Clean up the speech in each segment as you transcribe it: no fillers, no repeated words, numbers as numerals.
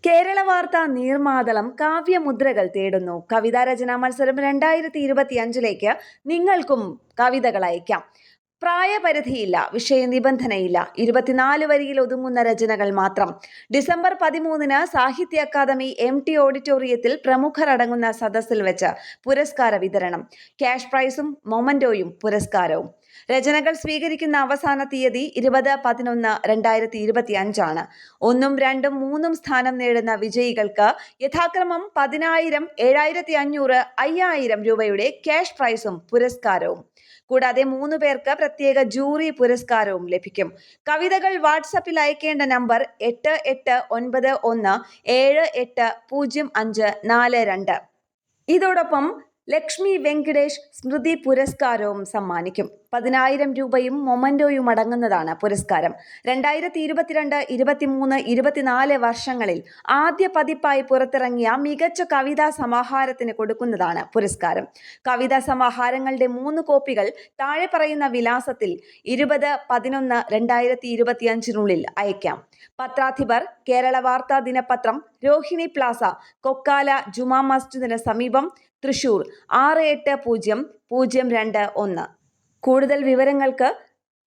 കേരള വാർത്താ നീർമാതളം കാവ്യമുദ്രകൾ തേടുന്നു. കവിതാരചനാ മത്സരം 2025 നിങ്ങൾക്കും കവിതകൾ അയക്കാം. പ്രായപരിധിയില്ല, വിഷയ നിബന്ധനയില്ല, 24 വരിയിൽ ഒതുങ്ങുന്ന രചനകൾ മാത്രം. ഡിസംബർ 13 സാഹിത്യ അക്കാദമി MT ഓഡിറ്റോറിയത്തിൽ പ്രമുഖർ അടങ്ങുന്ന സദസ്സിൽ വെച്ച് പുരസ്കാര വിതരണം. ക്യാഷ് പ്രൈസും മൊമന്റോയും പുരസ്കാരവും. രചനകൾ സ്വീകരിക്കുന്ന അവസാന തീയതി 20/11/2025 ആണ്. 1, 2, 3 സ്ഥാനം നേടുന്ന വിജയികൾക്ക് യഥാക്രമം 10,000, 7,500, 5,000 രൂപയുടെ ക്യാഷ് പ്രൈസും പുരസ്കാരവും. കൂടാതെ 3 പേർക്ക് പ്രത്യേക ജൂറി പുരസ്കാരവും ലഭിക്കും. കവിതകൾ വാട്സാപ്പിൽ അയക്കേണ്ട നമ്പർ 8891780542. ഇതോടൊപ്പം ലക്ഷ്മി വെങ്കിടേഷ് സ്മൃതി പുരസ്കാരവും സമ്മാനിക്കും. 10,000 രൂപയും മൊമന്റോയും അടങ്ങുന്നതാണ് പുരസ്കാരം. 2022, 23, 24 വർഷങ്ങളിൽ ആദ്യ പതിപ്പായി പുറത്തിറങ്ങിയ മികച്ച കവിതാ സമാഹാരത്തിന് കൊടുക്കുന്നതാണ് പുരസ്കാരം. കവിതാ സമാഹാരങ്ങളുടെ 3 കോപ്പികൾ താഴെ പറയുന്ന വിലാസത്തിൽ 20/11/2025 അയക്കാം. പത്രാധിപർ, കേരള വാർത്താ ദിനപത്രം, രോഹിണി പ്ലാസ, കൊക്കാല ജുമാ മസ്ജിദിന് സമീപം, തൃശൂർ 680021. കൂടുതൽ വിവരങ്ങൾക്ക്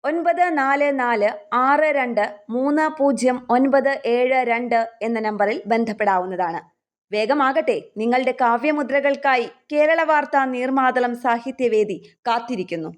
9446230972 എന്ന നമ്പറിൽ ബന്ധപ്പെടാവുന്നതാണ്. വേഗമാകട്ടെ, നിങ്ങളുടെ കാവ്യമുദ്രകൾക്കായി കേരള വാർത്താ നീർമാതളം സാഹിത്യവേദി കാത്തിരിക്കുന്നു.